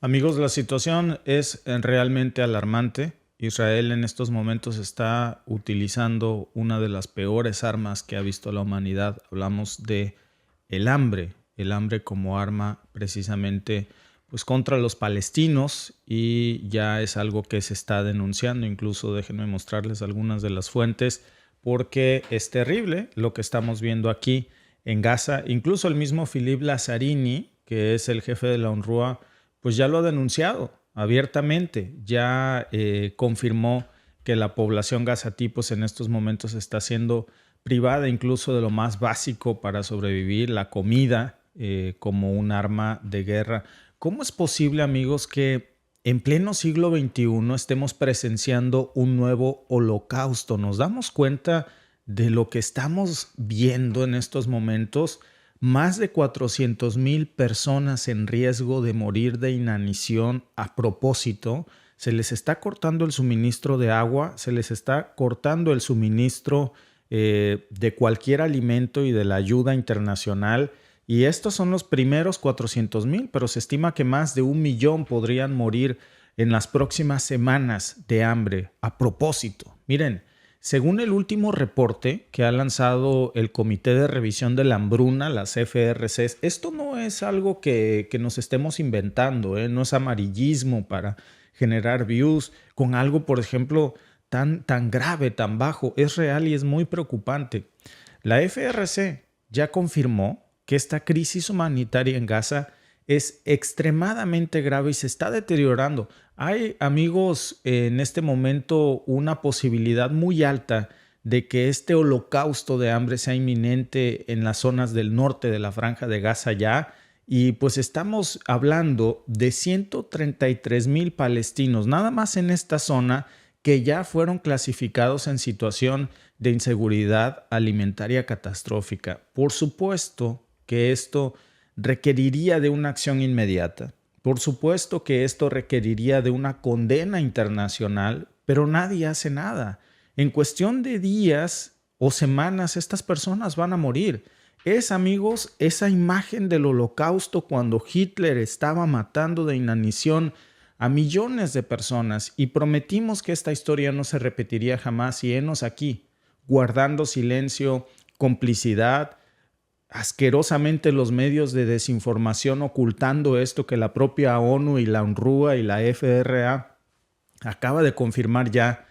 Amigos, la situación es realmente alarmante. Israel en estos momentos está utilizando una de las peores armas que ha visto la humanidad. Hablamos de el hambre como arma precisamente pues contra los palestinos, y ya es algo que se está denunciando. Incluso déjenme mostrarles algunas de las fuentes porque es terrible lo que estamos viendo aquí en Gaza. Incluso el mismo Philippe Lazzarini, que es el jefe de la UNRWA, pues ya lo ha denunciado abiertamente. Ya confirmó que la población gazatí pues en estos momentos está siendo privada incluso de lo más básico para sobrevivir, la comida, como un arma de guerra. ¿Cómo es posible, amigos, que en pleno siglo XXI estemos presenciando un nuevo holocausto? ¿Nos damos cuenta de lo que estamos viendo en estos momentos? Más de 400,000 personas en riesgo de morir de inanición a propósito. Se les está cortando el suministro de agua, se les está cortando el suministro de cualquier alimento y de la ayuda internacional. Y estos son los primeros 400,000, pero se estima que más de 1,000,000 podrían morir en las próximas semanas de hambre a propósito. Miren, según el último reporte que ha lanzado el Comité de Revisión de la Hambruna, las FRCs, esto no es algo que nos estemos inventando, no es amarillismo para generar views con algo, por ejemplo, tan grave, tan bajo. Es real y es muy preocupante. La FRC ya confirmó que esta crisis humanitaria en Gaza es extremadamente grave y se está deteriorando. Hay, amigos, en este momento una posibilidad muy alta de que este holocausto de hambre sea inminente en las zonas del norte de la Franja de Gaza ya. Y pues estamos hablando de 133,000 palestinos, nada más en esta zona, que ya fueron clasificados en situación de inseguridad alimentaria catastrófica. Por supuesto que esto requeriría de una acción inmediata. Por supuesto que esto requeriría de una condena internacional, pero nadie hace nada. En cuestión de días o semanas, estas personas van a morir. Es, amigos, esa imagen del holocausto cuando Hitler estaba matando de inanición a millones de personas y prometimos que esta historia no se repetiría jamás, y henos aquí, guardando silencio, complicidad, asquerosamente los medios de desinformación ocultando esto que la propia ONU y la UNRWA y la FRA acaba de confirmar ya.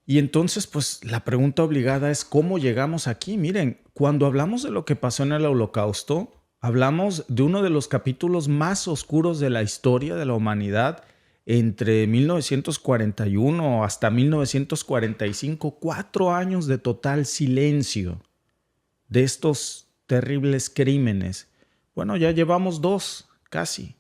Y entonces, pues la pregunta obligada es ¿cómo llegamos aquí? Miren, cuando hablamos de lo que pasó en el Holocausto, hablamos de uno de los capítulos más oscuros de la historia de la humanidad. Entre 1941 hasta 1945, 4 años de total silencio de estos terribles crímenes. Bueno, ya llevamos 2, casi.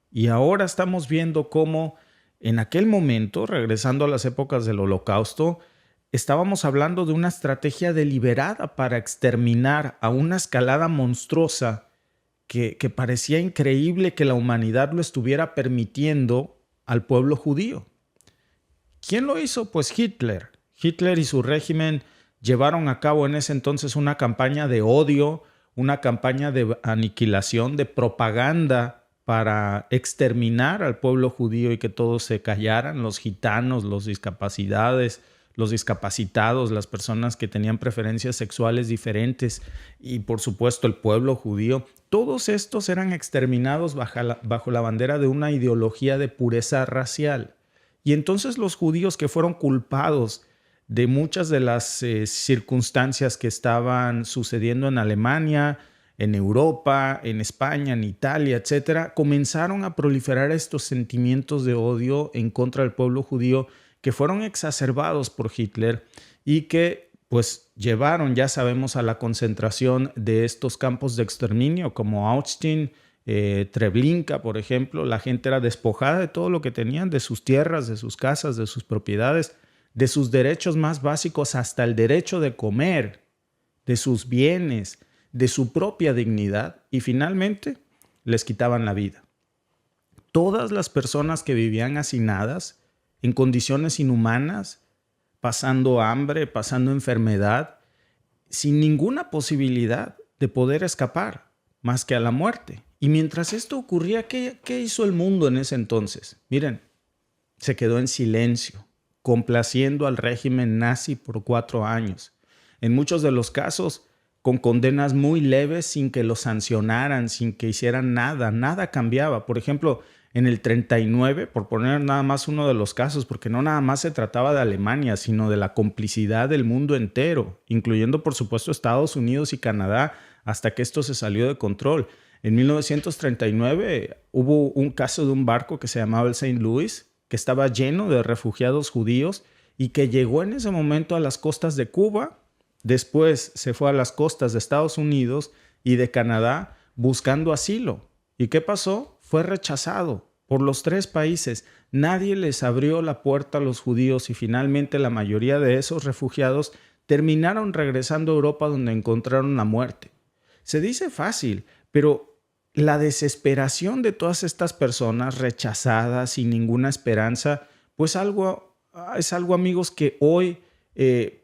Y ahora estamos viendo cómo en aquel momento, regresando a las épocas del Holocausto, estábamos hablando de una estrategia deliberada para exterminar a una escalada monstruosa que parecía increíble que la humanidad lo estuviera permitiendo al pueblo judío. ¿Quién lo hizo? Pues Hitler. Hitler y su régimen llevaron a cabo en ese entonces una campaña de odio, una campaña de aniquilación, de propaganda para exterminar al pueblo judío y que todos se callaran, los gitanos, los discapacitados, las personas que tenían preferencias sexuales diferentes y por supuesto el pueblo judío. Todos estos eran exterminados bajo la bandera de una ideología de pureza racial. Y entonces los judíos que fueron culpados de muchas de las circunstancias que estaban sucediendo en Alemania, en Europa, en España, en Italia, etcétera, comenzaron a proliferar estos sentimientos de odio en contra del pueblo judío que fueron exacerbados por Hitler y que pues llevaron, ya sabemos, a la concentración de estos campos de exterminio como Auschwitz, Treblinka, por ejemplo. La gente era despojada de todo lo que tenían, de sus tierras, de sus casas, de sus propiedades, de sus derechos más básicos, hasta el derecho de comer, de sus bienes, de su propia dignidad, y finalmente les quitaban la vida. Todas las personas que vivían hacinadas en condiciones inhumanas, pasando hambre, pasando enfermedad, sin ninguna posibilidad de poder escapar más que a la muerte. Y mientras esto ocurría, ¿qué hizo el mundo en ese entonces? Miren, se quedó en silencio, complaciendo al régimen nazi por 4 años. En muchos de los casos, con condenas muy leves, sin que lo sancionaran, sin que hicieran nada, nada cambiaba. Por ejemplo, en el 39, por poner nada más uno de los casos, porque no nada más se trataba de Alemania, sino de la complicidad del mundo entero, incluyendo por supuesto Estados Unidos y Canadá, hasta que esto se salió de control. En 1939 hubo un caso de un barco que se llamaba el Saint Louis, que estaba lleno de refugiados judíos y que llegó en ese momento a las costas de Cuba. Después se fue a las costas de Estados Unidos y de Canadá buscando asilo. ¿Y qué pasó? Fue rechazado por los 3 países. Nadie les abrió la puerta a los judíos y finalmente la mayoría de esos refugiados terminaron regresando a Europa, donde encontraron la muerte. Se dice fácil, pero la desesperación de todas estas personas rechazadas, sin ninguna esperanza, pues es algo, amigos, que hoy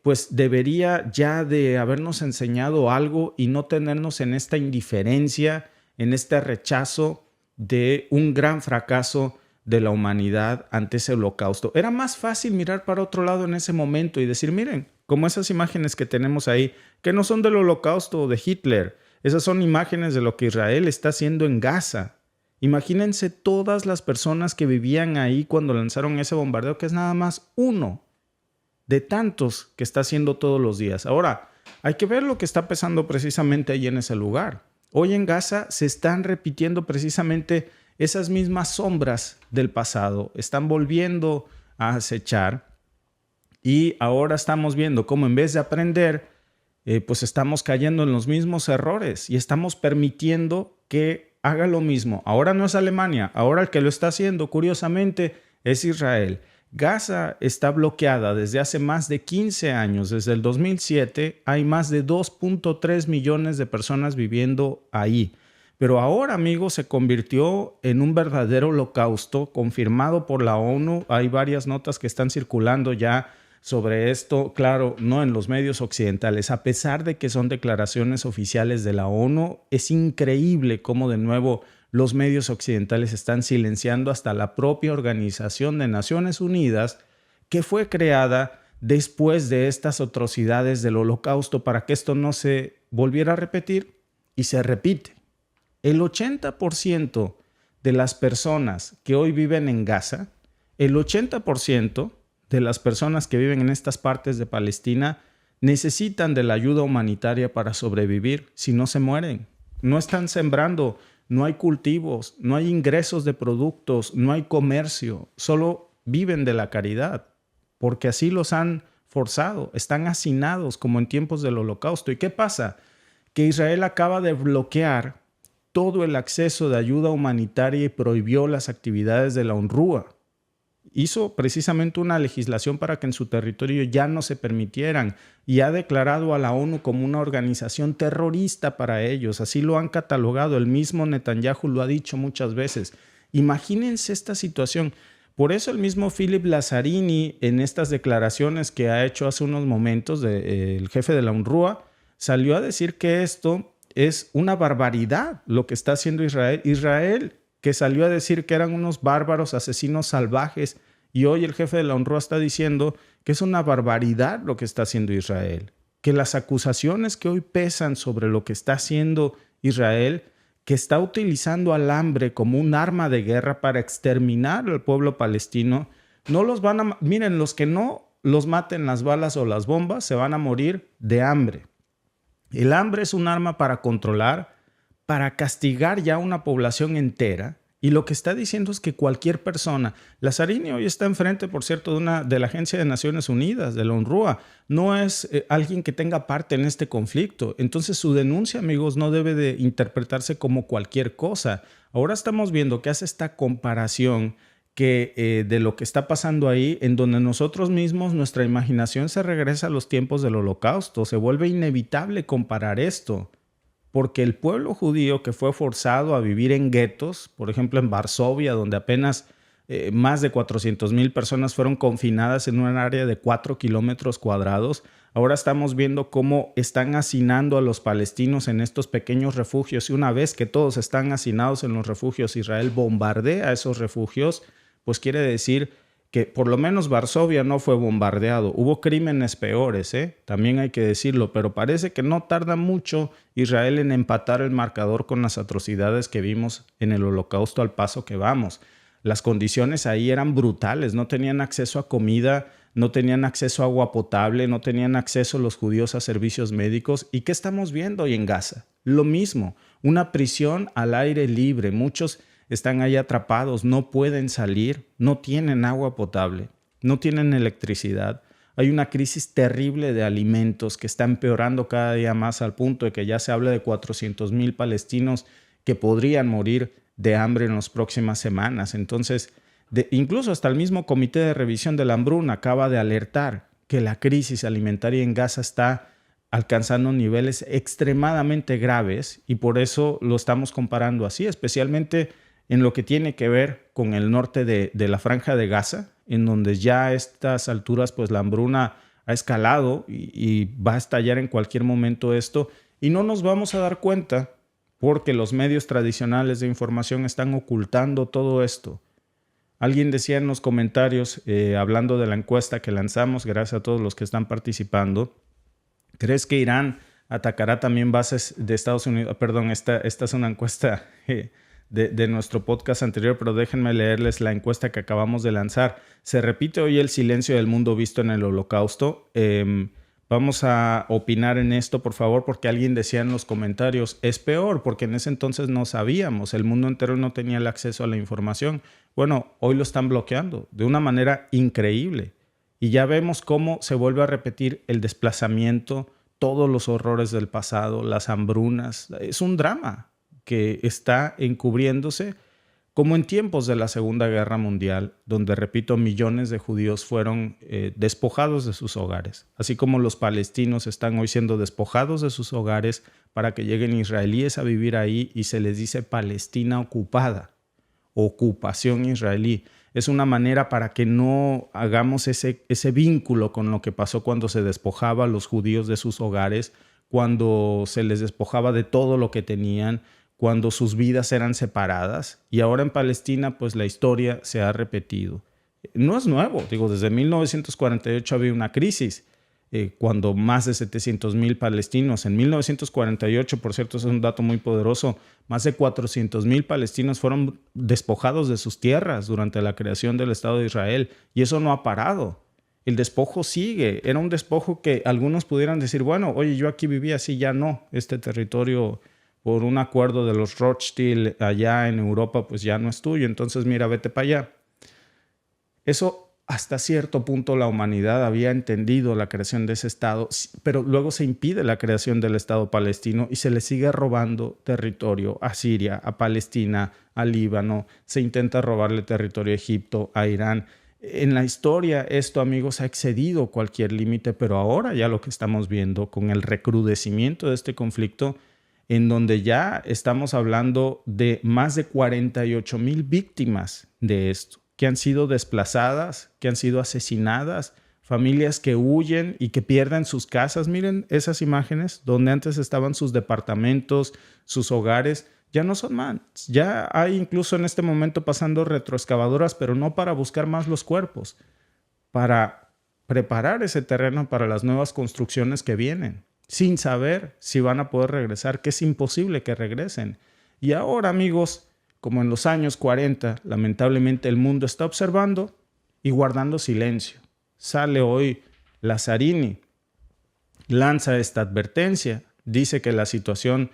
pues debería ya de habernos enseñado algo y no tenernos en esta indiferencia, en este rechazo de un gran fracaso de la humanidad ante ese holocausto. Era más fácil mirar para otro lado en ese momento y decir, miren, como esas imágenes que tenemos ahí, que no son del holocausto o de Hitler, esas son imágenes de lo que Israel está haciendo en Gaza. Imagínense todas las personas que vivían ahí cuando lanzaron ese bombardeo, que es nada más uno de tantos que está haciendo todos los días. Ahora, hay que ver lo que está pasando precisamente ahí en ese lugar. Hoy en Gaza se están repitiendo precisamente esas mismas sombras del pasado. Están volviendo a acechar y ahora estamos viendo cómo en vez de aprender, pues estamos cayendo en los mismos errores y estamos permitiendo que haga lo mismo. Ahora no es Alemania, ahora el que lo está haciendo, curiosamente, es Israel. Gaza está bloqueada desde hace más de 15 años. Desde el 2007 hay más de 2.3 millones de personas viviendo ahí. Pero ahora, amigos, se convirtió en un verdadero holocausto confirmado por la ONU. Hay varias notas que están circulando ya sobre esto, claro, no en los medios occidentales. A pesar de que son declaraciones oficiales de la ONU, es increíble cómo de nuevo los medios occidentales están silenciando hasta la propia Organización de Naciones Unidas, que fue creada después de estas atrocidades del Holocausto para que esto no se volviera a repetir, y se repite. El 80% de las personas que hoy viven en Gaza, el 80% de las personas que viven en estas partes de Palestina necesitan de la ayuda humanitaria para sobrevivir, si no se mueren. No están sembrando, no hay cultivos, no hay ingresos de productos, no hay comercio, solo viven de la caridad, porque así los han forzado, están hacinados como en tiempos del Holocausto. ¿Y qué pasa? Que Israel acaba de bloquear todo el acceso de ayuda humanitaria y prohibió las actividades de la UNRWA. Hizo precisamente una legislación para que en su territorio ya no se permitieran y ha declarado a la ONU como una organización terrorista para ellos. Así lo han catalogado. El mismo Netanyahu lo ha dicho muchas veces. Imagínense esta situación. Por eso el mismo Philip Lazzarini, en estas declaraciones que ha hecho hace unos momentos, el jefe de la UNRWA, salió a decir que esto es una barbaridad lo que está haciendo Israel. Israel, que salió a decir que eran unos bárbaros asesinos salvajes, y hoy el jefe de la UNRWA está diciendo que es una barbaridad lo que está haciendo Israel, que las acusaciones que hoy pesan sobre lo que está haciendo Israel, que está utilizando al hambre como un arma de guerra para exterminar al pueblo palestino, no los van a... Miren, los que no los maten las balas o las bombas se van a morir de hambre. El hambre es un arma para controlar, para castigar ya a una población entera. Y lo que está diciendo es que cualquier persona, Lazzarini hoy está enfrente, por cierto, de la Agencia de Naciones Unidas, de la UNRWA, no es alguien que tenga parte en este conflicto. Entonces su denuncia, amigos, no debe de interpretarse como cualquier cosa. Ahora estamos viendo que hace esta comparación de lo que está pasando ahí, en donde nosotros mismos, nuestra imaginación se regresa a los tiempos del Holocausto. Se vuelve inevitable comparar esto. Porque el pueblo judío que fue forzado a vivir en guetos, por ejemplo en Varsovia, donde apenas más de 400,000 personas fueron confinadas en un área de 4 kilómetros cuadrados. Ahora estamos viendo cómo están hacinando a los palestinos en estos pequeños refugios. Y una vez que todos están hacinados en los refugios, Israel bombardea esos refugios, pues quiere decir que por lo menos Varsovia no fue bombardeado. Hubo crímenes peores, también hay que decirlo, pero parece que no tarda mucho Israel en empatar el marcador con las atrocidades que vimos en el Holocausto al paso que vamos. Las condiciones ahí eran brutales, no tenían acceso a comida, no tenían acceso a agua potable, no tenían acceso los judíos a servicios médicos. ¿Y qué estamos viendo hoy en Gaza? Lo mismo, una prisión al aire libre. Muchos están ahí atrapados, no pueden salir, no tienen agua potable, no tienen electricidad. Hay una crisis terrible de alimentos que está empeorando cada día más al punto de que ya se habla de 400,000 palestinos que podrían morir de hambre en las próximas semanas. Entonces, incluso hasta el mismo Comité de Revisión de la Hambruna acaba de alertar que la crisis alimentaria en Gaza está alcanzando niveles extremadamente graves y por eso lo estamos comparando así, especialmente en lo que tiene que ver con el norte de la Franja de Gaza, en donde ya a estas alturas pues la hambruna ha escalado y va a estallar en cualquier momento esto y no nos vamos a dar cuenta porque los medios tradicionales de información están ocultando todo esto. Alguien decía en los comentarios, hablando de la encuesta que lanzamos, gracias a todos los que están participando, ¿crees que Irán atacará también bases de Estados Unidos? Perdón, esta es una encuesta de nuestro podcast anterior, pero déjenme leerles la encuesta que acabamos de lanzar. ¿Se repite hoy el silencio del mundo visto en el Holocausto? Vamos a opinar en esto, por favor, porque alguien decía en los comentarios, es peor, porque en ese entonces no sabíamos, el mundo entero no tenía el acceso a la información. Bueno, hoy lo están bloqueando de una manera increíble. Y ya vemos cómo se vuelve a repetir el desplazamiento, todos los horrores del pasado, las hambrunas. Es un drama que está encubriéndose como en tiempos de la Segunda Guerra Mundial, donde, repito, millones de judíos fueron despojados de sus hogares, así como los palestinos están hoy siendo despojados de sus hogares para que lleguen israelíes a vivir ahí y se les dice Palestina ocupada, ocupación israelí. Es una manera para que no hagamos ese vínculo con lo que pasó cuando se despojaba a los judíos de sus hogares, cuando se les despojaba de todo lo que tenían, cuando sus vidas eran separadas. Y ahora en Palestina, pues la historia se ha repetido. No es nuevo, desde 1948 había una crisis, cuando más de 700,000 palestinos, en 1948, por cierto, es un dato muy poderoso, más de 400,000 palestinos fueron despojados de sus tierras durante la creación del Estado de Israel, y eso no ha parado. El despojo sigue. Era un despojo que algunos pudieran decir, bueno, oye, yo aquí vivía así, ya no, este territorio por un acuerdo de los Rothschild allá en Europa, pues ya no es tuyo, entonces mira, vete para allá. Eso hasta cierto punto la humanidad había entendido la creación de ese Estado, pero luego se impide la creación del Estado palestino y se le sigue robando territorio a Siria, a Palestina, a Líbano, se intenta robarle territorio a Egipto, a Irán. En la historia esto, amigos, ha excedido cualquier límite, pero ahora ya lo que estamos viendo con el recrudecimiento de este conflicto, en donde ya estamos hablando de más de 48,000 víctimas de esto, que han sido desplazadas, que han sido asesinadas, familias que huyen y que pierden sus casas. Miren esas imágenes donde antes estaban sus departamentos, sus hogares, ya no son más. Ya hay incluso en este momento pasando retroexcavadoras, pero no para buscar más los cuerpos, para preparar ese terreno para las nuevas construcciones que vienen, sin saber si van a poder regresar, que es imposible que regresen. Y ahora, amigos, como en los años 40, lamentablemente el mundo está observando y guardando silencio. Sale hoy Lazzarini, lanza esta advertencia, dice que la situación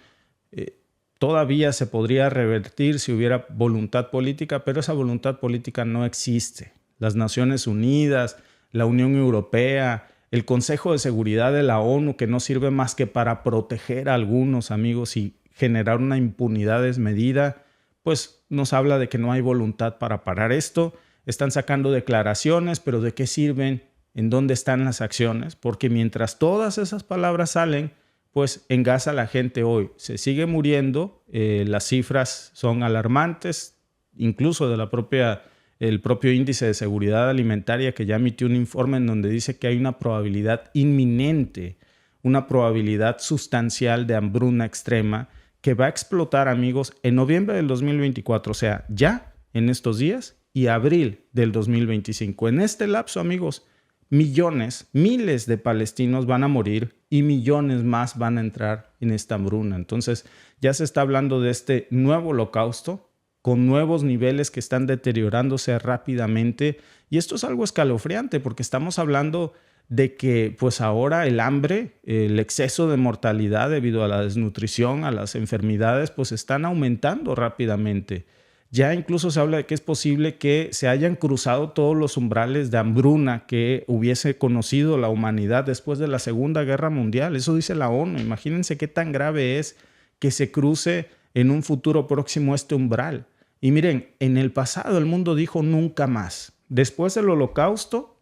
todavía se podría revertir si hubiera voluntad política, pero esa voluntad política no existe. Las Naciones Unidas, la Unión Europea, el Consejo de Seguridad de la ONU, que no sirve más que para proteger a algunos, amigos, y generar una impunidad desmedida, pues nos habla de que no hay voluntad para parar esto. Están sacando declaraciones, pero ¿de qué sirven? ¿En dónde están las acciones? Porque mientras todas esas palabras salen, pues en Gaza la gente hoy se sigue muriendo. Las cifras son alarmantes, incluso de la propia el propio Índice de Seguridad Alimentaria, que ya emitió un informe en donde dice que hay una probabilidad inminente, una probabilidad sustancial de hambruna extrema que va a explotar, amigos, en noviembre del 2024, o sea, ya en estos días, y abril del 2025. En este lapso, amigos, millones, miles de palestinos van a morir y millones más van a entrar en esta hambruna. Entonces, ya se está hablando de este nuevo holocausto con nuevos niveles que están deteriorándose rápidamente. Y esto es algo escalofriante porque estamos hablando de que pues ahora el hambre, el exceso de mortalidad debido a la desnutrición, a las enfermedades, pues están aumentando rápidamente. Ya incluso se habla de que es posible que se hayan cruzado todos los umbrales de hambruna que hubiese conocido la humanidad después de la Segunda Guerra Mundial. Eso dice la ONU. Imagínense qué tan grave es que se cruce en un futuro próximo este umbral. Y miren, en el pasado el mundo dijo nunca más. Después del Holocausto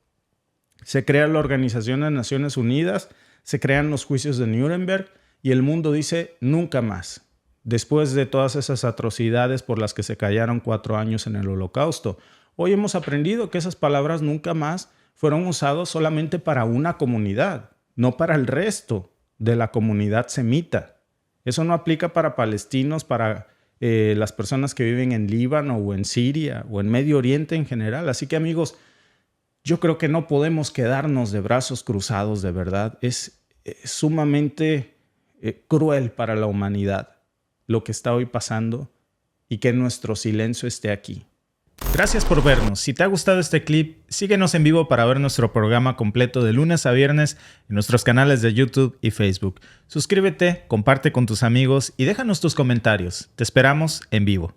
se crea la Organización de Naciones Unidas, se crean los juicios de Nuremberg y el mundo dice nunca más. Después de todas esas atrocidades por las que se callaron 4 años en el Holocausto. Hoy hemos aprendido que esas palabras nunca más fueron usadas solamente para una comunidad, no para el resto de la comunidad semita. Eso no aplica para palestinos, para las personas que viven en Líbano o en Siria o en Medio Oriente en general. Así que, amigos, yo creo que no podemos quedarnos de brazos cruzados, de verdad. Es sumamente cruel para la humanidad lo que está hoy pasando y que nuestro silencio esté aquí. Gracias por vernos. Si te ha gustado este clip, síguenos en vivo para ver nuestro programa completo de lunes a viernes en nuestros canales de YouTube y Facebook. Suscríbete, comparte con tus amigos y déjanos tus comentarios. Te esperamos en vivo.